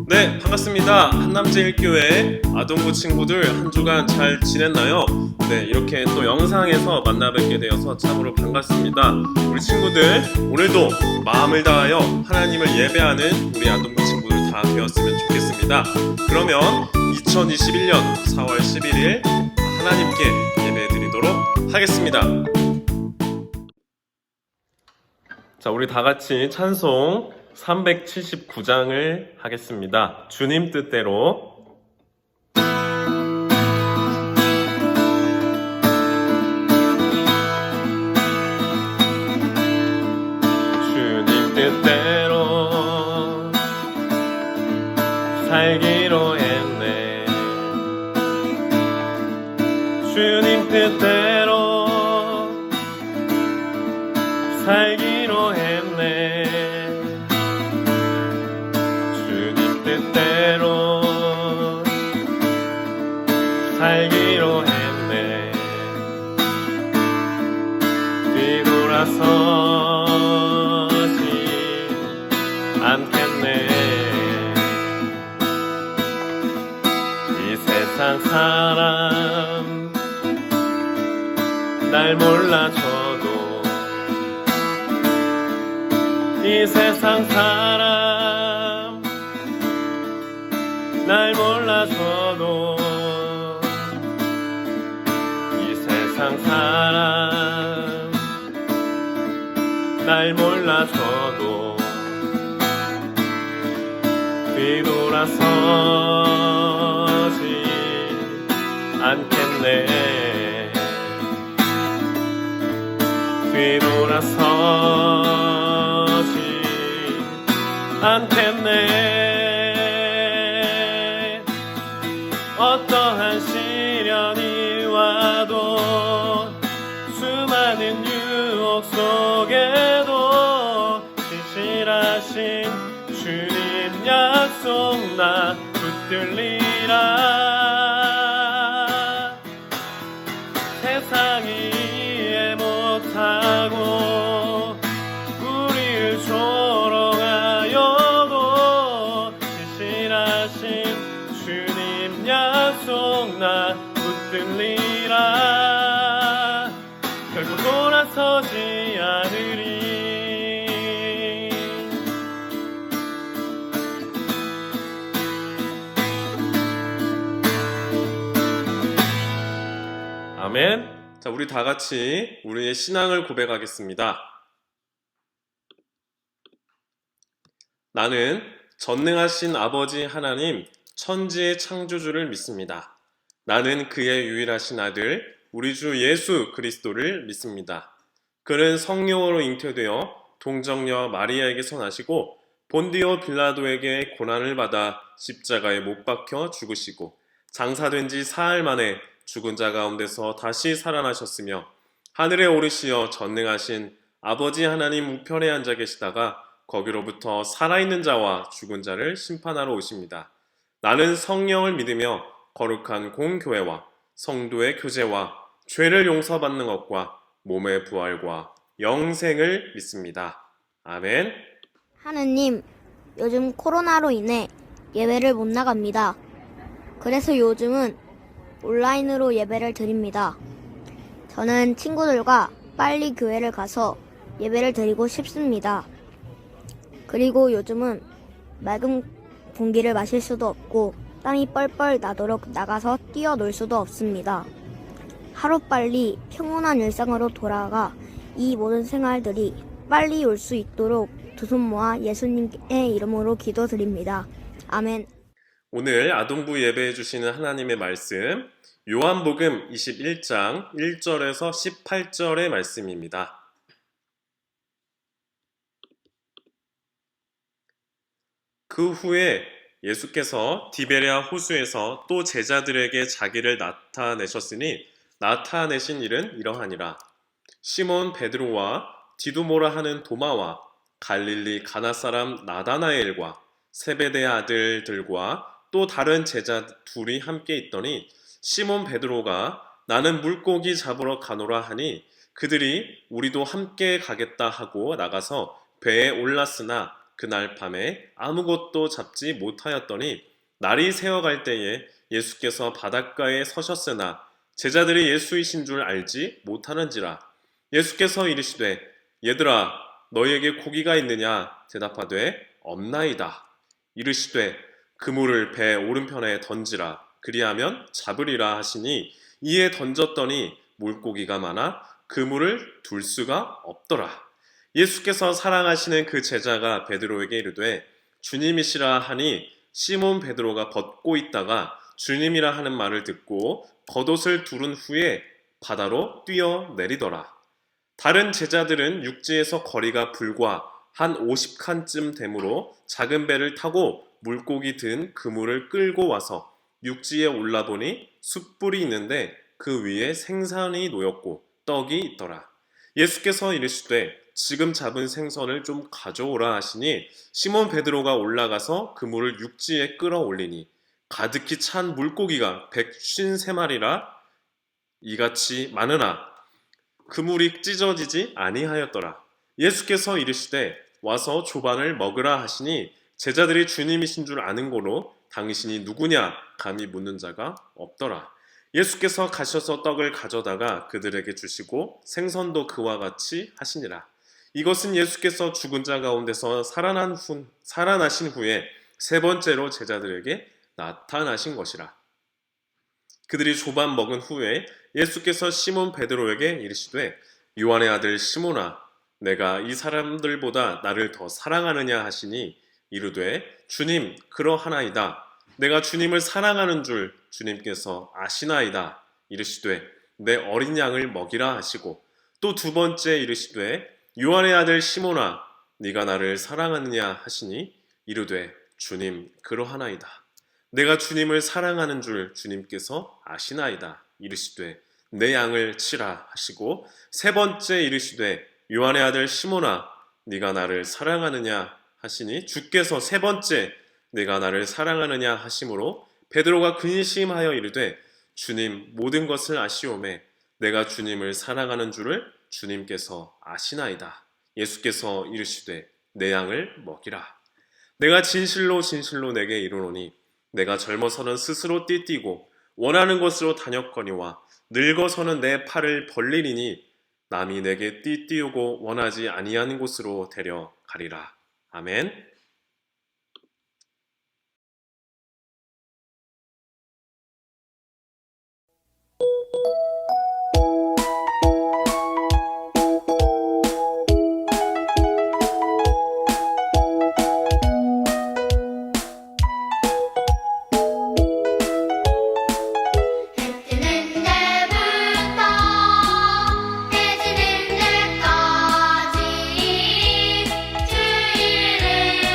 네, 반갑습니다. 한남제일교회 아동부 친구들 한 주간 잘 지냈나요? 네, 이렇게 또 영상에서 만나 뵙게 되어서 참으로 반갑습니다. 우리 친구들, 오늘도 마음을 다하여 하나님을 예배하는 우리 아동부 친구들 다 되었으면 좋겠습니다. 그러면 2021년 4월 11일 하나님께 예배 드리도록 하겠습니다. 자, 우리 다 같이 찬송 379장을 하겠습니다. 주님 뜻대로. 주님 뜻대로 살기로 했네. 주님 뜻대로 살기로 했네. 주님 뜻대로 살기로 했네. 뒤돌아서지 않겠네. 이 세상 사람 날 몰라줘도, 이 세상 사람 날 몰라줘도, 이 세상 사람 날 몰라줘도 뒤돌아서지 않겠네. 뒤돌아서지 않겠네. 어떠한 시련이 와도, 수많은 유혹 속에도 신실하신 주님 약속 나 붙들리라. 세상이 이해 못하고 우리를 조롱하여도 신실하신 주님 약속 나 붙들리라. 결국 돌아서지 않으리. 아멘. 자, 우리 다 같이 우리의 신앙을 고백하겠습니다. 나는 전능하신 아버지 하나님, 천지의 창조주를 믿습니다. 나는 그의 유일하신 아들, 우리 주 예수 그리스도를 믿습니다. 그는 성령으로 잉태되어 동정녀 마리아에게서 나시고 본디오 빌라도에게 고난을 받아 십자가에 못 박혀 죽으시고 장사된 지 사흘 만에 죽은 자 가운데서 다시 살아나셨으며 하늘에 오르시어 전능하신 아버지 하나님 우편에 앉아 계시다가 거기로부터 살아있는 자와 죽은 자를 심판하러 오십니다. 나는 성령을 믿으며 거룩한 공교회와 성도의 교제와 죄를 용서받는 것과 몸의 부활과 영생을 믿습니다. 아멘. 하느님, 요즘 코로나로 인해 예배를 못 나갑니다. 그래서 요즘은 온라인으로 예배를 드립니다. 저는 친구들과 빨리 교회를 가서 예배를 드리고 싶습니다. 그리고 요즘은 맑은 공기를 마실 수도 없고 땀이 뻘뻘 나도록 나가서 뛰어놀 수도 없습니다. 하루빨리 평온한 일상으로 돌아가 이 모든 생활들이 빨리 올 수 있도록 두 손 모아 예수님의 이름으로 기도드립니다. 아멘. 오늘 아동부 예배해 주시는 하나님의 말씀, 요한복음 21장 1절에서 18절의 말씀입니다. 그 후에 예수께서 디베랴 호수에서 또 제자들에게 자기를 나타내셨으니 나타내신 일은 이러하니라. 시몬 베드로와 디두모라 하는 도마와 갈릴리 가나 사람 나다나엘과 세베대 아들들과 또 다른 제자 둘이 함께 있더니 시몬 베드로가 나는 물고기 잡으러 가노라 하니 그들이 우리도 함께 가겠다 하고 나가서 배에 올랐으나 그날 밤에 아무것도 잡지 못하였더니 날이 새어갈 때에 예수께서 바닷가에 서셨으나 제자들이 예수이신 줄 알지 못하는지라. 예수께서 이르시되 얘들아 너희에게 고기가 있느냐 대답하되 없나이다. 이르시되 그물을 배 오른편에 던지라 그리하면 잡으리라 하시니 이에 던졌더니 물고기가 많아 그물을 둘 수가 없더라. 예수께서 사랑하시는 그 제자가 베드로에게 이르되 주님이시라 하니 시몬 베드로가 벗고 있다가 주님이라 하는 말을 듣고 겉옷을 두른 후에 바다로 뛰어내리더라. 다른 제자들은 육지에서 거리가 불과 한 50칸쯤 되므로 작은 배를 타고 물고기 든 그물을 끌고 와서 육지에 올라보니 숯불이 있는데 그 위에 생선이 놓였고 떡이 있더라. 예수께서 이르시되 지금 잡은 생선을 좀 가져오라 하시니 시몬 베드로가 올라가서 그물을 육지에 끌어올리니 가득히 찬 물고기가 153마리라 이같이 많으나 그물이 찢어지지 아니하였더라. 예수께서 이르시되 와서 조반을 먹으라 하시니 제자들이 주님이신 줄 아는 고로 당신이 누구냐 감히 묻는 자가 없더라. 예수께서 가셔서 떡을 가져다가 그들에게 주시고 생선도 그와 같이 하시니라. 이것은 예수께서 죽은 자 가운데서 살아나신 후에 세 번째로 제자들에게 나타나신 것이라. 그들이 조반 먹은 후에 예수께서 시몬 베드로에게 이르시되 요한의 아들 시몬아 내가 이 사람들보다 나를 더 사랑하느냐 하시니 이르되 주님 그러하나이다. 내가 주님을 사랑하는 줄 주님께서 아시나이다. 이르시되 내 어린 양을 먹이라 하시고 또 두 번째 이르시되 요한의 아들 시몬아 네가 나를 사랑하느냐 하시니 이르되 주님 그러하나이다. 내가 주님을 사랑하는 줄 주님께서 아시나이다. 이르시되 내 양을 치라 하시고 세 번째 이르시되 요한의 아들 시몬아 네가 나를 사랑하느냐 하시니 주께서 세 번째 내가 나를 사랑하느냐 하심으로 베드로가 근심하여 이르되 주님 모든 것을 아시오매 내가 주님을 사랑하는 줄을 주님께서 아시나이다. 예수께서 이르시되 내 양을 먹이라. 내가 진실로 진실로 내게 이르노니 내가 젊어서는 스스로 띠띠고 원하는 곳으로 다녔거니와 늙어서는 내 팔을 벌리리니 남이 내게 띠띠우고 원하지 아니하는 곳으로 데려가리라. 아멘. 뜨는 데부터 해지는 데까지 주일을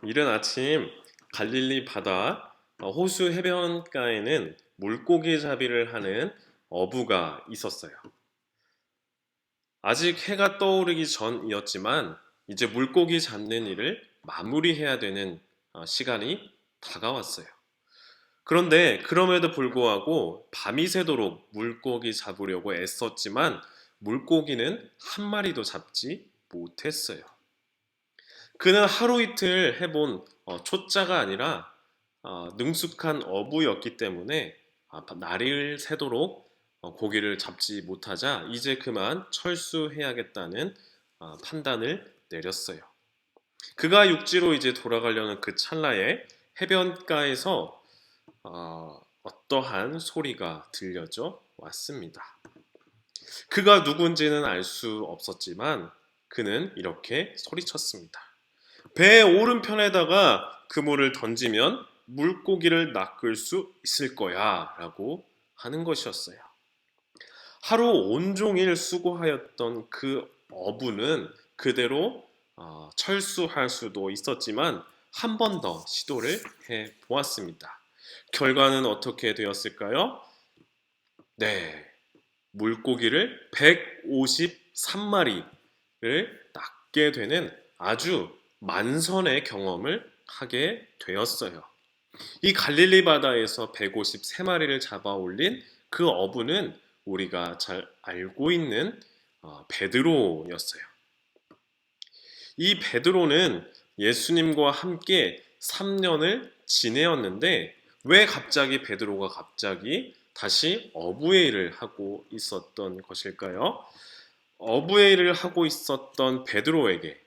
이른 아침 갈릴리 바다 호수 해변가에는 물고기 잡이를 하는 어부가 있었어요. 아직 해가 떠오르기 전이었지만 이제 물고기 잡는 일을 마무리해야 되는 시간이 다가왔어요. 그런데 그럼에도 불구하고 밤이 새도록 물고기 잡으려고 애썼지만 물고기는 한 마리도 잡지 못했어요. 그는 하루 이틀 해본 초짜가 아니라 능숙한 어부였기 때문에 날을 새도록 고기를 잡지 못하자 이제 그만 철수해야겠다는 판단을 내렸어요. 그가 육지로 이제 돌아가려는 그 찰나에 해변가에서 어떠한 소리가 들려져 왔습니다. 그가 누군지는 알 수 없었지만 그는 이렇게 소리쳤습니다. 배의 오른편에다가 그물을 던지면 물고기를 낚을 수 있을 거야 라고 하는 것이었어요. 하루 온종일 수고하였던 그 어부는 그대로 철수할 수도 있었지만 한 번 더 시도를 해 보았습니다. 결과는 어떻게 되었을까요? 네, 물고기를 153마리를 낚게 되는 아주 만선의 경험을 하게 되었어요. 이 갈릴리 바다에서 153마리를 잡아 올린 그 어부는 우리가 잘 알고 있는 베드로였어요. 이 베드로는 예수님과 함께 3년을 지내었는데 왜 갑자기 베드로가 갑자기 다시 어부의 일을 하고 있었던 것일까요? 어부의 일을 하고 있었던 베드로에게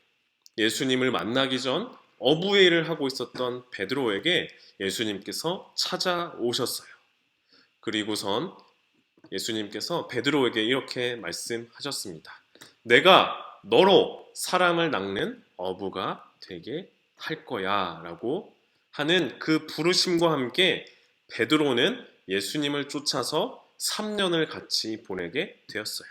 예수님을 만나기 전 어부의 일을 하고 있었던 베드로에게 예수님께서 찾아오셨어요. 그리고선 예수님께서 베드로에게 이렇게 말씀하셨습니다. 내가 너로 사람을 낚는 어부가 되게 할 거야 라고 하는 그 부르심과 함께 베드로는 예수님을 쫓아서 3년을 같이 보내게 되었어요.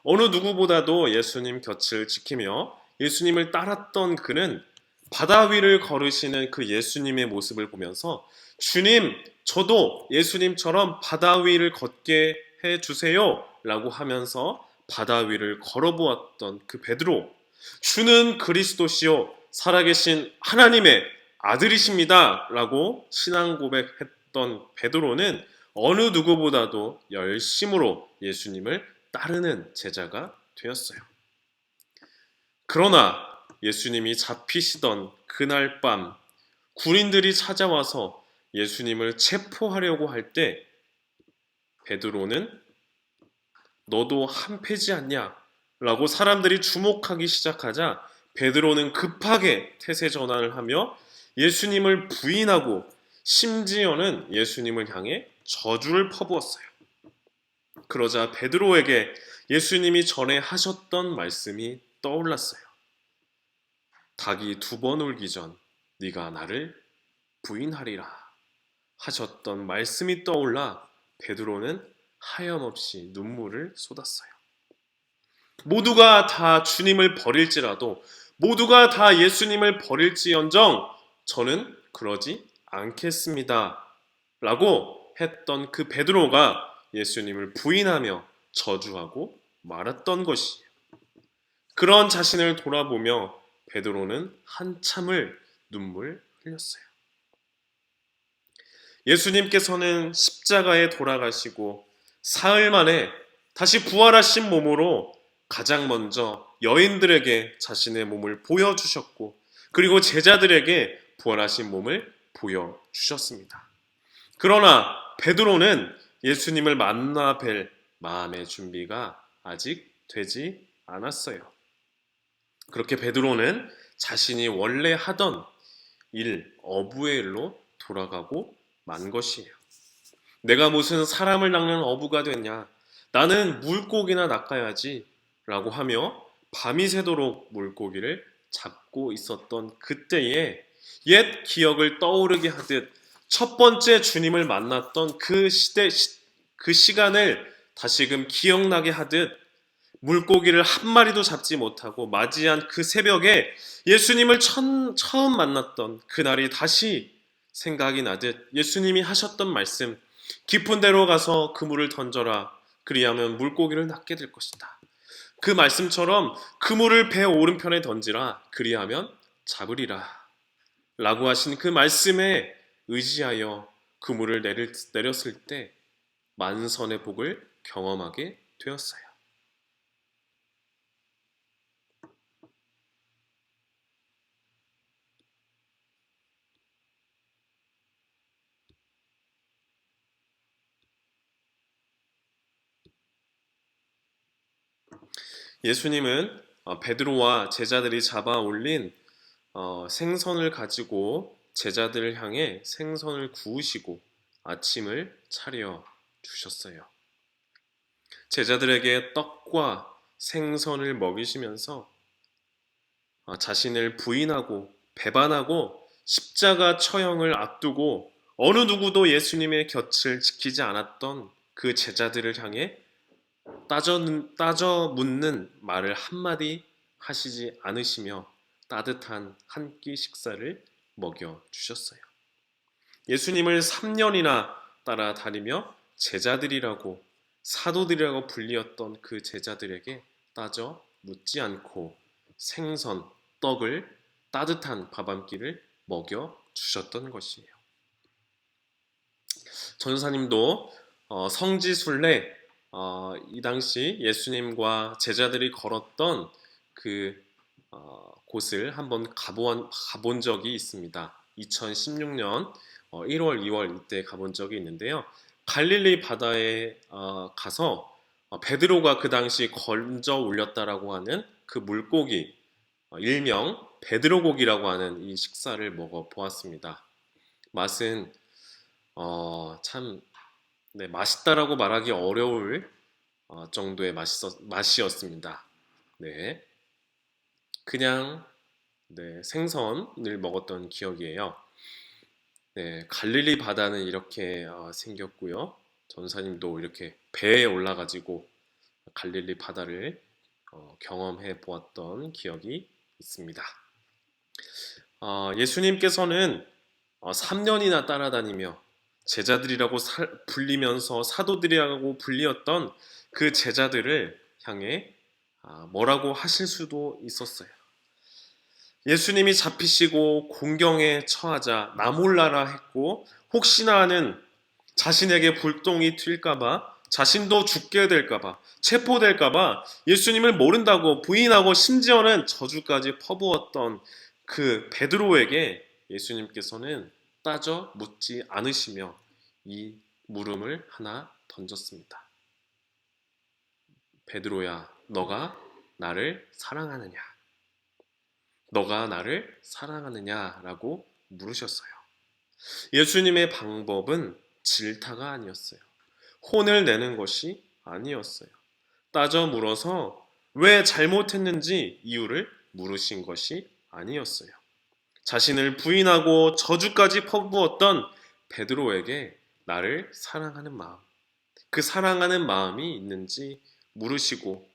어느 누구보다도 예수님 곁을 지키며 예수님을 따랐던 그는 바다 위를 걸으시는 그 예수님의 모습을 보면서 주님, 저도 예수님처럼 바다 위를 걷게 해주세요 라고 하면서 바다 위를 걸어보았던 그 베드로, 주는 그리스도시요 살아계신 하나님의 아들이십니다 라고 신앙 고백했던 베드로는 어느 누구보다도 열심으로 예수님을 따르는 제자가 되었어요. 그러나 예수님이 잡히시던 그날 밤 군인들이 찾아와서 예수님을 체포하려고 할 때 베드로는 너도 한패지 않냐? 라고 사람들이 주목하기 시작하자 베드로는 급하게 태세 전환을 하며 예수님을 부인하고 심지어는 예수님을 향해 저주를 퍼부었어요. 그러자 베드로에게 예수님이 전에 하셨던 말씀이 떠올랐어요. 닭이 2번 울기 전 네가 나를 부인하리라 하셨던 말씀이 떠올라 베드로는 하염없이 눈물을 쏟았어요. 모두가 다 주님을 버릴지라도 모두가 다 예수님을 버릴지언정 저는 그러지 않겠습니다 라고 했던 그 베드로가 예수님을 부인하며 저주하고 말았던 것이에요. 그런 자신을 돌아보며 베드로는 한참을 눈물 흘렸어요. 예수님께서는 십자가에 돌아가시고 사흘 만에 다시 부활하신 몸으로 가장 먼저 여인들에게 자신의 몸을 보여주셨고 그리고 제자들에게 부활하신 몸을 보여주셨습니다. 그러나 베드로는 예수님을 만나 뵐 마음의 준비가 아직 되지 않았어요. 그렇게 베드로는 자신이 원래 하던 일, 어부의 일로 돌아가고 만 것이에요. 내가 무슨 사람을 낚는 어부가 됐냐? 나는 물고기나 낚아야지 라고 하며 밤이 새도록 물고기를 잡고 있었던 그때에 옛 기억을 떠오르게 하듯 첫 번째 주님을 만났던 그 시간을 다시금 기억나게 하듯 물고기를 한 마리도 잡지 못하고 맞이한 그 새벽에 예수님을 처음 만났던 그날이 다시 생각이 나듯 예수님이 하셨던 말씀, 깊은 데로 가서 그물을 던져라. 그리하면 물고기를 낚게 될 것이다. 그 말씀처럼 그물을 배 오른편에 던지라. 그리하면 잡으리라. 라고 하신 그 말씀에 의지하여 그물을 내렸을 때 만선의 복을 경험하게 되었어요. 예수님은 베드로와 제자들이 잡아 올린 생선을 가지고 제자들을 향해 생선을 구우시고 아침을 차려 주셨어요. 제자들에게 떡과 생선을 먹이시면서 자신을 부인하고 배반하고 십자가 처형을 앞두고 어느 누구도 예수님의 곁을 지키지 않았던 그 제자들을 향해 따져 묻는 말을 한마디 하시지 않으시며 따뜻한 한 끼 식사를 먹여 주셨어요. 예수님을 3년이나 따라다니며 제자들이라고 사도들이라고 불리었던 그 제자들에게 따져 묻지 않고 생선, 떡을 따뜻한 밥 한 끼를 먹여 주셨던 것이에요. 전사님도 성지순례 이 당시 예수님과 제자들이 걸었던 그 곳을 한번 가본 적이 있습니다. 2016년 1월, 2월 이때 가본 적이 있는데요. 갈릴리 바다에 가서 베드로가 그 당시 건져 올렸다라고 하는 그 물고기, 일명 베드로고기라고 하는 이 식사를 먹어 보았습니다. 맛은 참 맛있다라고 말하기 어려울 정도의 맛이었습니다. 네, 그냥 생선을 먹었던 기억이에요. 네, 갈릴리 바다는 이렇게 생겼고요. 전사님도 이렇게 배에 올라가지고 갈릴리 바다를 경험해 보았던 기억이 있습니다. 예수님께서는 3년이나 따라다니며 제자들이라고 불리면서 사도들이라고 불리었던 그 제자들을 향해 뭐라고 하실 수도 있었어요. 예수님이 잡히시고 공경에 처하자 나 몰라라 했고 혹시나 하는 자신에게 불똥이 튈까봐 자신도 죽게 될까봐 체포될까봐 예수님을 모른다고 부인하고 심지어는 저주까지 퍼부었던 그 베드로에게 예수님께서는 따져 묻지 않으시며 이 물음을 하나 던졌습니다. 베드로야, 너가 나를 사랑하느냐? 너가 나를 사랑하느냐라고 물으셨어요. 예수님의 방법은 질타가 아니었어요. 혼을 내는 것이 아니었어요. 따져 물어서 왜 잘못했는지 이유를 물으신 것이 아니었어요. 자신을 부인하고 저주까지 퍼부었던 베드로에게 나를 사랑하는 마음, 그 사랑하는 마음이 있는지 물으시고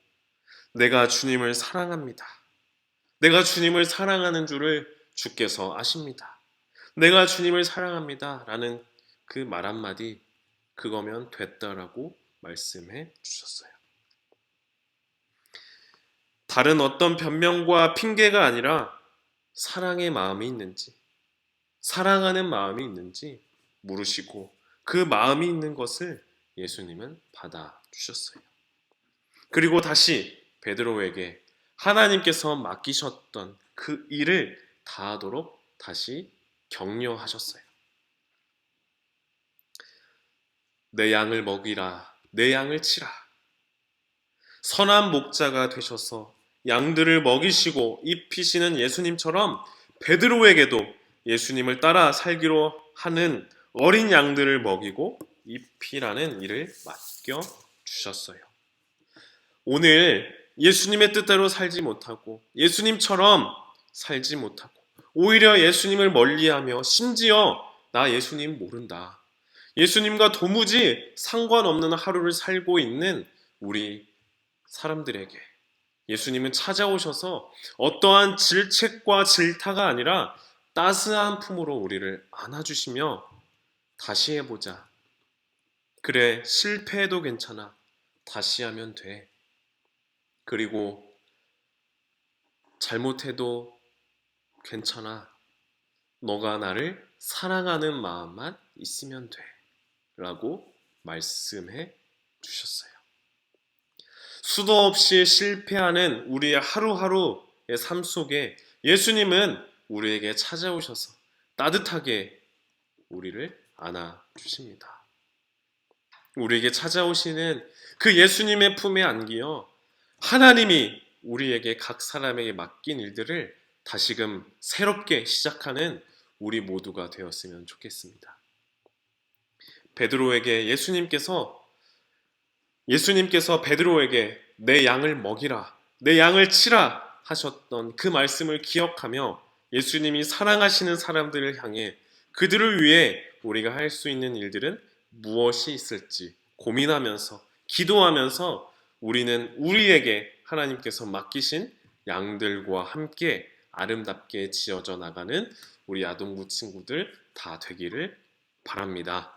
내가 주님을 사랑합니다. 내가 주님을 사랑하는 줄을 주께서 아십니다. 내가 주님을 사랑합니다. 라는 그 말 한마디, 그거면 됐다라고 말씀해 주셨어요. 다른 어떤 변명과 핑계가 아니라 사랑의 마음이 있는지, 사랑하는 마음이 있는지 물으시고 그 마음이 있는 것을 예수님은 받아주셨어요. 그리고 다시 베드로에게 하나님께서 맡기셨던 그 일을 다하도록 다시 격려하셨어요. 내 양을 먹이라, 내 양을 치라. 선한 목자가 되셔서 양들을 먹이시고 입히시는 예수님처럼 베드로에게도 예수님을 따라 살기로 하는 어린 양들을 먹이고 입히라는 일을 맡겨 주셨어요. 오늘 예수님의 뜻대로 살지 못하고 예수님처럼 살지 못하고 오히려 예수님을 멀리하며 심지어 나 예수님 모른다. 예수님과 도무지 상관없는 하루를 살고 있는 우리 사람들에게 예수님은 찾아오셔서 어떠한 질책과 질타가 아니라 따스한 품으로 우리를 안아주시며 다시 해보자. 그래, 실패해도 괜찮아. 다시 하면 돼. 그리고 잘못해도 괜찮아. 너가 나를 사랑하는 마음만 있으면 돼. 라고 말씀해 주셨어요. 수도 없이 실패하는 우리의 하루하루의 삶 속에 예수님은 우리에게 찾아오셔서 따뜻하게 우리를 안아주십니다. 우리에게 찾아오시는 그 예수님의 품에 안기어 하나님이 우리에게 각 사람에게 맡긴 일들을 다시금 새롭게 시작하는 우리 모두가 되었으면 좋겠습니다. 베드로에게 예수님께서 베드로에게 내 양을 먹이라, 내 양을 치라 하셨던 그 말씀을 기억하며 예수님이 사랑하시는 사람들을 향해 그들을 위해 우리가 할 수 있는 일들은 무엇이 있을지 고민하면서 기도하면서 우리는 우리에게 하나님께서 맡기신 양들과 함께 아름답게 지어져 나가는 우리 아동부 친구들 다 되기를 바랍니다.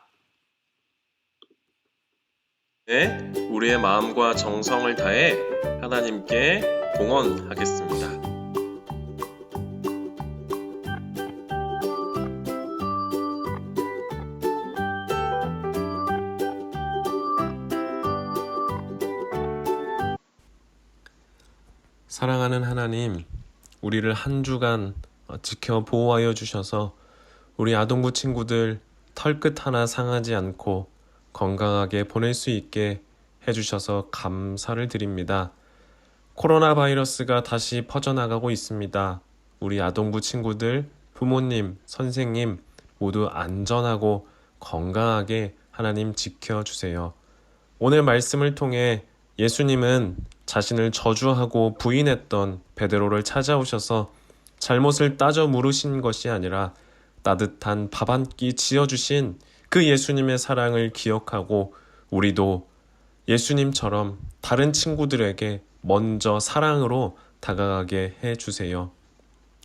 네, 우리의 마음과 정성을 다해 하나님께 봉헌하겠습니다. 사랑하는 하나님, 우리를 한 주간 지켜 보호하여 주셔서 우리 아동부 친구들 털끝 하나 상하지 않고 건강하게 보낼 수 있게 해주셔서 감사를 드립니다. 코로나 바이러스가 다시 퍼져나가고 있습니다. 우리 아동부 친구들, 부모님, 선생님 모두 안전하고 건강하게 하나님 지켜주세요. 오늘 말씀을 통해 예수님은 자신을 저주하고 부인했던 베드로를 찾아오셔서 잘못을 따져 물으신 것이 아니라 따뜻한 밥 한 끼 지어주신 그 예수님의 사랑을 기억하고 우리도 예수님처럼 다른 친구들에게 먼저 사랑으로 다가가게 해주세요.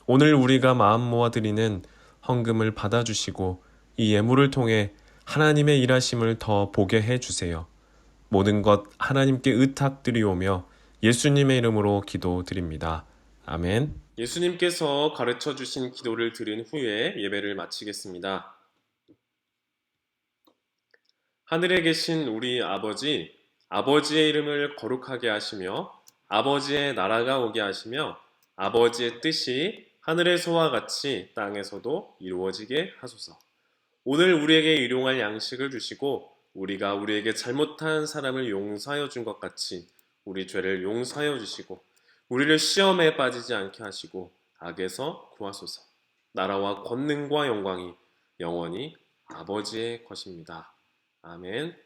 오늘 우리가 마음 모아 드리는 헌금을 받아주시고 이 예물을 통해 하나님의 일하심을 더 보게 해주세요. 모든 것 하나님께 의탁드리오며 예수님의 이름으로 기도드립니다. 아멘. 예수님께서 가르쳐 주신 기도를 드린 후에 예배를 마치겠습니다. 하늘에 계신 우리 아버지, 아버지의 이름을 거룩하게 하시며 아버지의 나라가 오게 하시며 아버지의 뜻이 하늘에서와 같이 땅에서도 이루어지게 하소서. 오늘 우리에게 일용할 양식을 주시고 우리가 우리에게 잘못한 사람을 용서하여 준 것 같이 우리 죄를 용서하여 주시고 우리를 시험에 빠지지 않게 하시고 악에서 구하소서. 나라와 권능과 영광이 영원히 아버지의 것입니다. 아멘.